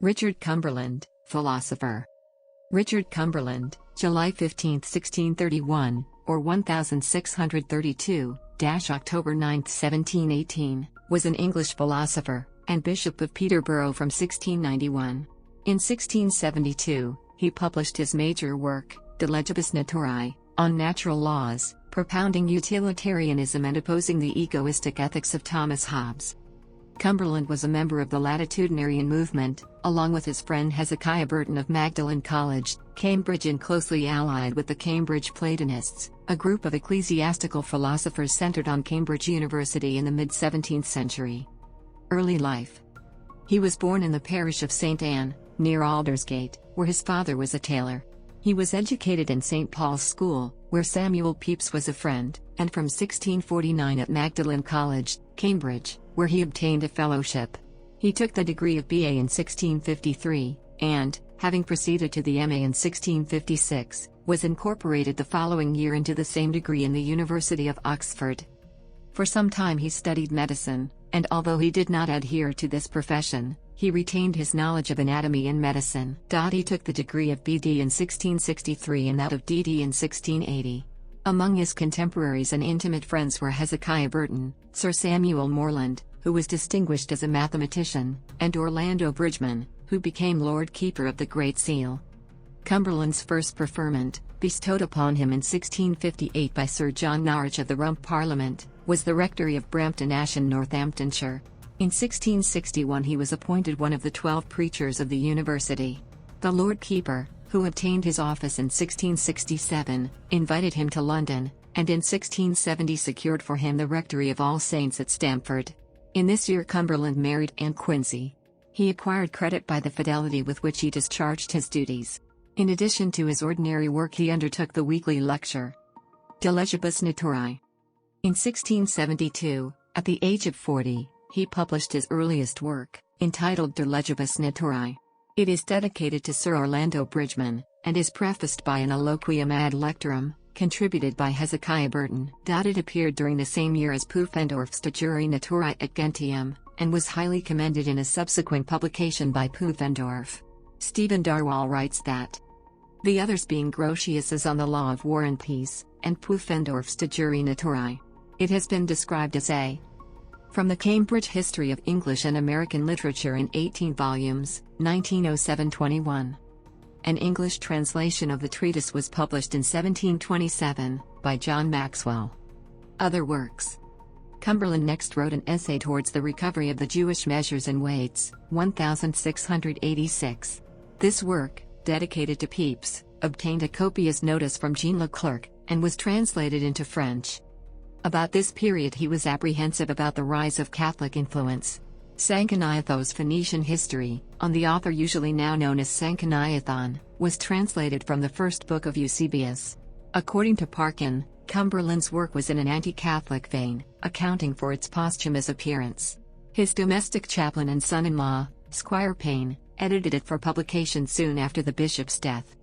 Richard Cumberland, philosopher. Richard Cumberland, July 15, 1631, or 1632, October 9, 1718, was an English philosopher, and Bishop of Peterborough from 1691. In 1672, he published his major work, De Legibus Naturae, on natural laws, propounding utilitarianism and opposing the egoistic ethics of Thomas Hobbes. Cumberland was a member of the latitudinarian movement, along with his friend Hezekiah Burton of Magdalen College, Cambridge, and closely allied with the Cambridge Platonists, a group of ecclesiastical philosophers centered on Cambridge University in the mid-17th century. Early life. He was born in the parish of St. Anne, near Aldersgate, where his father was a tailor. He was educated in St. Paul's School, where Samuel Pepys was a friend, and from 1649 at Magdalen College, Cambridge, where he obtained a fellowship. He took the degree of BA in 1653, and, having proceeded to the MA in 1656, was incorporated the following year into the same degree in the University of Oxford. For some time he studied medicine, and although he did not adhere to this profession, he retained his knowledge of anatomy and medicine. He took the degree of BD in 1663 and that of DD in 1680. Among his contemporaries and intimate friends were Hezekiah Burton, Sir Samuel Morland, who was distinguished as a mathematician, and Orlando Bridgeman, who became Lord Keeper of the Great Seal. Cumberland's first preferment, bestowed upon him in 1658 by Sir John Norwich of the Rump Parliament, was the rectory of Brampton Ash in Northamptonshire. In 1661 he was appointed one of the 12 preachers of the university. The Lord Keeper, who obtained his office in 1667, invited him to London, and in 1670 secured for him the rectory of All Saints at Stamford. In this year Cumberland married Anne Quincy. He acquired credit by the fidelity with which he discharged his duties. In addition to his ordinary work he undertook the weekly lecture, De Legibus Naturae. In 1672, at the age of 40, he published his earliest work, entitled De Legibus Naturae. It is dedicated to Sir Orlando Bridgeman, and is prefaced by an Alloquium ad lectorum, contributed by Hezekiah Burton. It appeared during the same year as Pufendorf's De Jure Naturae et Gentium, and was highly commended in a subsequent publication by Pufendorf. Stephen Darwall writes that the others being Grotius's On the Law of War and Peace, and Pufendorf's De Jure Naturae. It has been described as a From the Cambridge History of English and American Literature in 18 volumes, 1907-21. An English translation of the treatise was published in 1727, by John Maxwell. Other works. Cumberland next wrote an essay towards the recovery of the Jewish measures and weights, 1686. This work, dedicated to Pepys, obtained a copious notice from Jean Leclerc, and was translated into French. About this period he was apprehensive about the rise of Catholic influence. Sanchoniathon's Phoenician History, on the author usually now known as Sanchoniathon, was translated from the first book of Eusebius. According to Parkin, Cumberland's work was in an anti-Catholic vein, accounting for its posthumous appearance. His domestic chaplain and son-in-law, Squire Payne, edited it for publication soon after the bishop's death.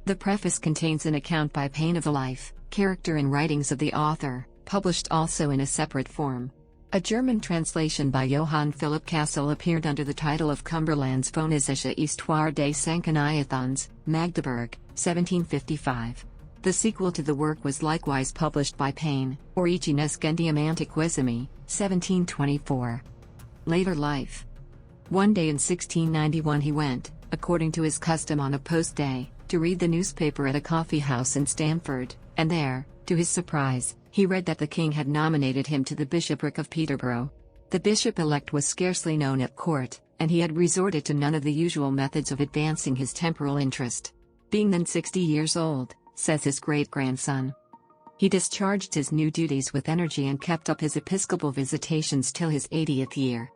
The preface contains an account by Payne of the life, character and writings of the author, published also in a separate form. A German translation by Johann Philipp Cassel appeared under the title of Cumberland's Phonisische Histoire des Sanchoniathons, Magdeburg, 1755. The sequel to the work was likewise published by Payne, Origines Gentium Antiquissimi, 1724. Later life. One day in 1691 he went, according to his custom on a post day, to read the newspaper at a coffee house in Stamford, and there, to his surprise, he read that the king had nominated him to the bishopric of Peterborough. The bishop-elect was scarcely known at court, and he had resorted to none of the usual methods of advancing his temporal interest. Being then 60 years old, says his great-grandson, he discharged his new duties with energy and kept up his episcopal visitations till his 80th year.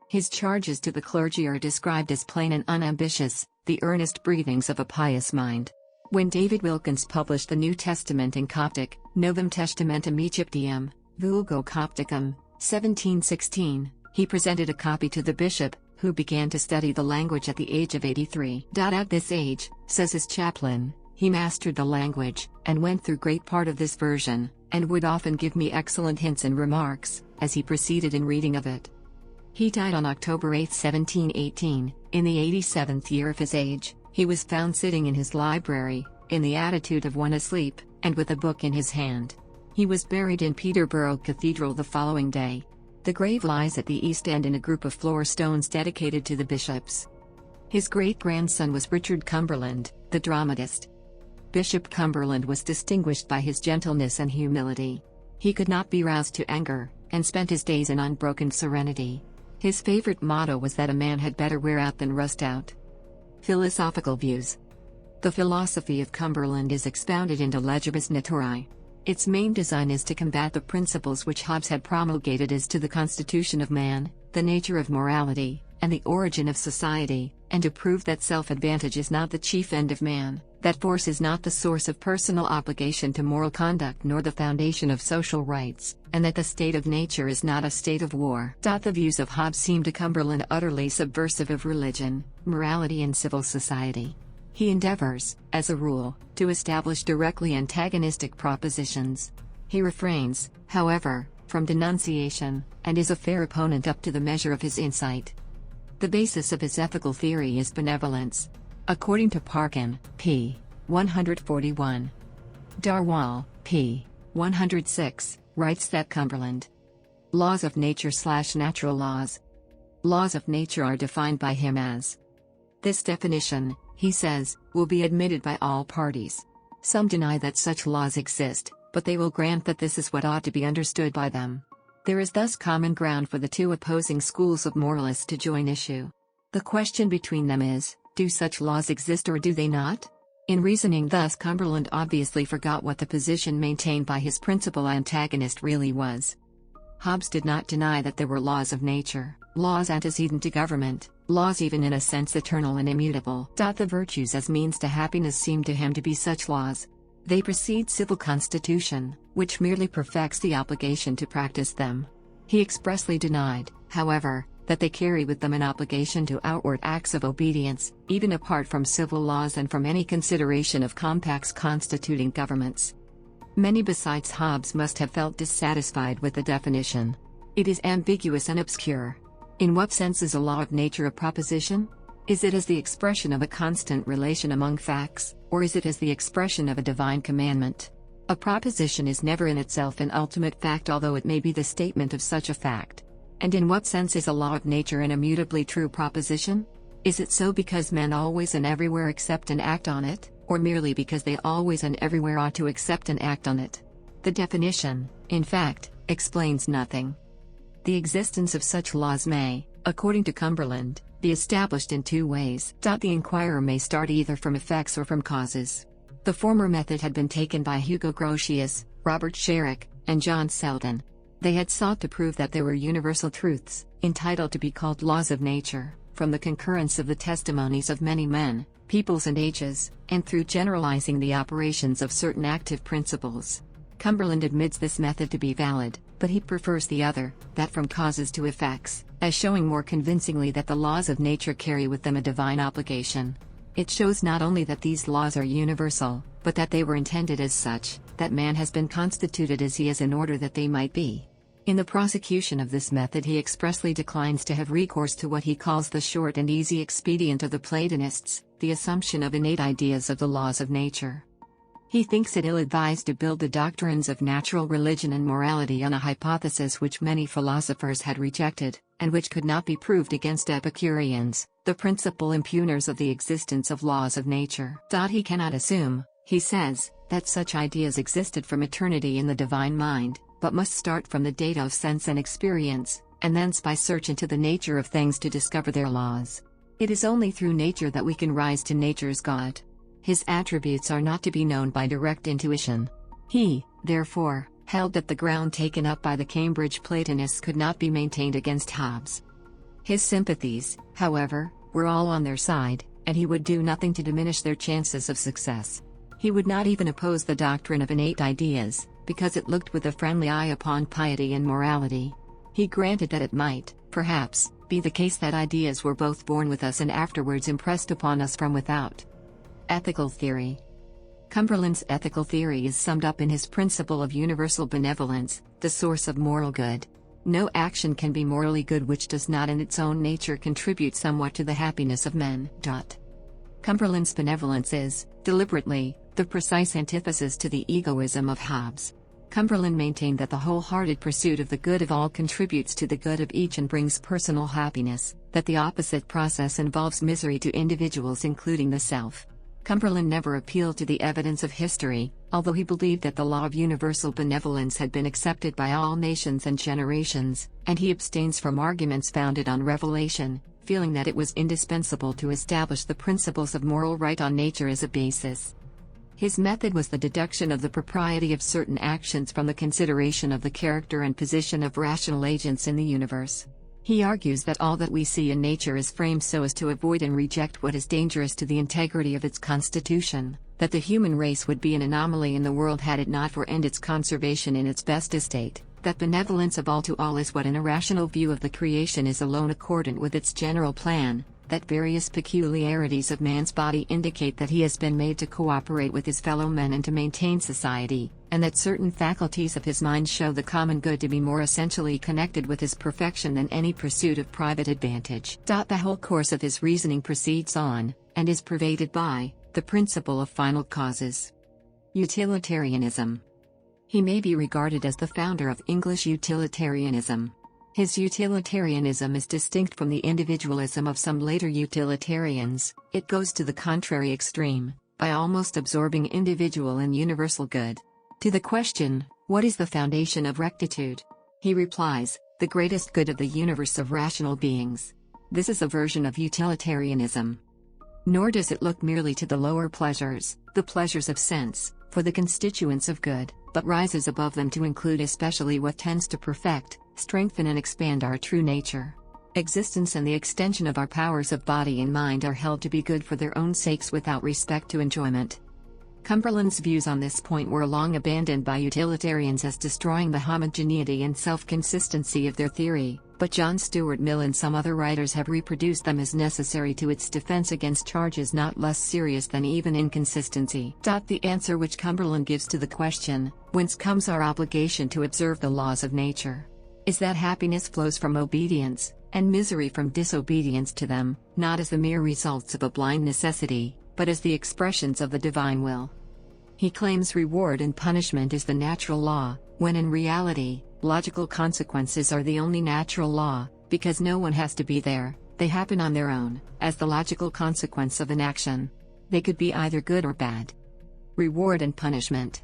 His charges to the clergy are described as plain and unambitious, the earnest breathings of a pious mind. When David Wilkins published the New Testament in Coptic, Novum Testamentum Egyptium, Vulgo Copticum, 1716, he presented a copy to the bishop, who began to study the language at the age of 83. At this age, says his chaplain, he mastered the language, and went through great part of this version, and would often give me excellent hints and remarks, as he proceeded in reading of it. He died on October 8, 1718, in the 87th year of his age. He was found sitting in his library, in the attitude of one asleep, and with a book in his hand. He was buried in Peterborough Cathedral the following day. The grave lies at the east end in a group of floor stones dedicated to the bishops. His great-grandson was Richard Cumberland, the dramatist. Bishop Cumberland was distinguished by his gentleness and humility. He could not be roused to anger, and spent his days in unbroken serenity. His favorite motto was that a man had better wear out than rust out. Philosophical views. The philosophy of Cumberland is expounded into legibus naturae. Its main design is to combat the principles which Hobbes had promulgated as to the constitution of man, the nature of morality, and the origin of society, and to prove that self-advantage is not the chief end of man, that force is not the source of personal obligation to moral conduct nor the foundation of social rights, and that the state of nature is not a state of war. The views of Hobbes seemed to Cumberland utterly subversive of religion, morality and civil society. He endeavors, as a rule, to establish directly antagonistic propositions. He refrains, however, from denunciation, and is a fair opponent up to the measure of his insight. The basis of his ethical theory is benevolence. According to Parkin, p. 141. Darwall, p. 106, writes that Cumberland laws of nature/natural laws. Laws of nature are defined by him as. This definition, he says, will be admitted by all parties. Some deny that such laws exist, but they will grant that this is what ought to be understood by them. There is thus common ground for the two opposing schools of moralists to join issue. The question between them is, do such laws exist or do they not? In reasoning thus, Cumberland obviously forgot what the position maintained by his principal antagonist really was. Hobbes did not deny that there were laws of nature, laws antecedent to government, laws even in a sense eternal and immutable. The virtues as means to happiness seem to him to be such laws. They precede civil constitution, which merely perfects the obligation to practice them. He expressly denied, however, that they carry with them an obligation to outward acts of obedience, even apart from civil laws and from any consideration of compacts constituting governments. Many besides Hobbes must have felt dissatisfied with the definition. It is ambiguous and obscure. In what sense is a law of nature a proposition? Is it as the expression of a constant relation among facts, or is it as the expression of a divine commandment? A proposition is never in itself an ultimate fact, although it may be the statement of such a fact. And in what sense is a law of nature an immutably true proposition? Is it so because men always and everywhere accept and act on it, or merely because they always and everywhere ought to accept and act on it? The definition, in fact, explains nothing. The existence of such laws may, according to Cumberland, be established in two ways. The inquirer may start either from effects or from causes. The former method had been taken by Hugo Grotius, Robert Sherrick, and John Selden. They had sought to prove that there were universal truths, entitled to be called laws of nature, from the concurrence of the testimonies of many men, peoples and ages, and through generalizing the operations of certain active principles. Cumberland admits this method to be valid, but he prefers the other, that from causes to effects, as showing more convincingly that the laws of nature carry with them a divine obligation. It shows not only that these laws are universal, but that they were intended as such, that man has been constituted as he is in order that they might be. In the prosecution of this method, he expressly declines to have recourse to what he calls the short and easy expedient of the Platonists, the assumption of innate ideas of the laws of nature. He thinks it ill-advised to build the doctrines of natural religion and morality on a hypothesis which many philosophers had rejected, and which could not be proved against Epicureans, the principal impugners of the existence of laws of nature. He cannot assume, he says, that such ideas existed from eternity in the divine mind, but must start from the data of sense and experience, and thence by search into the nature of things to discover their laws. It is only through nature that we can rise to nature's God. His attributes are not to be known by direct intuition. He, therefore, held that the ground taken up by the Cambridge Platonists could not be maintained against Hobbes. His sympathies, however, were all on their side, and he would do nothing to diminish their chances of success. He would not even oppose the doctrine of innate ideas, because it looked with a friendly eye upon piety and morality. He granted that it might, perhaps, be the case that ideas were both born with us and afterwards impressed upon us from without. Ethical theory. Cumberland's ethical theory is summed up in his principle of universal benevolence, the source of moral good. No action can be morally good which does not in its own nature contribute somewhat to the happiness of men. Cumberland's benevolence is, deliberately, the precise antithesis to the egoism of Hobbes. Cumberland maintained that the wholehearted pursuit of the good of all contributes to the good of each and brings personal happiness, that the opposite process involves misery to individuals including the self. Cumberland never appealed to the evidence of history, although he believed that the law of universal benevolence had been accepted by all nations and generations, and he abstains from arguments founded on revelation, feeling that it was indispensable to establish the principles of moral right on nature as a basis. His method was the deduction of the propriety of certain actions from the consideration of the character and position of rational agents in the universe. He argues that all that we see in nature is framed so as to avoid and reject what is dangerous to the integrity of its constitution, that the human race would be an anomaly in the world had it not for end its conservation in its best estate, that benevolence of all to all is what in a rational view of the creation is alone accordant with its general plan, that various peculiarities of man's body indicate that he has been made to cooperate with his fellow men and to maintain society, and that certain faculties of his mind show the common good to be more essentially connected with his perfection than any pursuit of private advantage. The whole course of his reasoning proceeds on, and is pervaded by, the principle of final causes. Utilitarianism. He may be regarded as the founder of English utilitarianism. His utilitarianism is distinct from the individualism of some later utilitarians. It goes to the contrary extreme, by almost absorbing individual and universal good. To the question, what is the foundation of rectitude? He replies, the greatest good of the universe of rational beings. This is a version of utilitarianism. Nor does it look merely to the lower pleasures, the pleasures of sense, for the constituents of good, but rises above them to include especially what tends to perfect, strengthen and expand our true nature. Existence and the extension of our powers of body and mind are held to be good for their own sakes without respect to enjoyment. Cumberland's views on this point were long abandoned by utilitarians as destroying the homogeneity and self-consistency of their theory, but John Stuart Mill and some other writers have reproduced them as necessary to its defense against charges not less serious than even inconsistency. The answer which Cumberland gives to the question, whence comes our obligation to observe the laws of nature, is that happiness flows from obedience, and misery from disobedience to them, not as the mere results of a blind necessity, but as the expressions of the divine will. He claims reward and punishment is the natural law, when in reality, logical consequences are the only natural law, because no one has to be there, they happen on their own, as the logical consequence of an action. They could be either good or bad. Reward and punishment.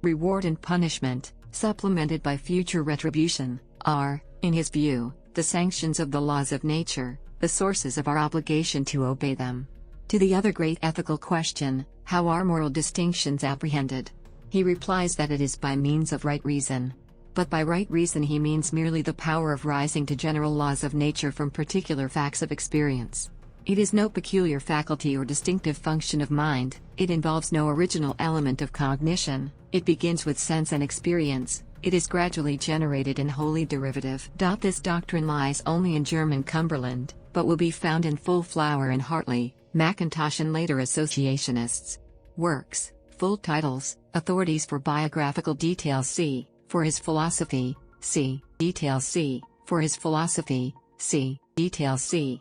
Reward and punishment, supplemented by future retribution, are, in his view, the sanctions of the laws of nature, the sources of our obligation to obey them. To the other great ethical question, how are moral distinctions apprehended? He replies that it is by means of right reason. But by right reason he means merely the power of rising to general laws of nature from particular facts of experience. It is no peculiar faculty or distinctive function of mind, it involves no original element of cognition, it begins with sense and experience. It is gradually generated and wholly derivative. This doctrine lies only in German Cumberland, but will be found in full flower in Hartley, Mackintosh and later associationists. Works, full titles, authorities for biographical details C, for his philosophy, C, details C, for his philosophy, C, details C.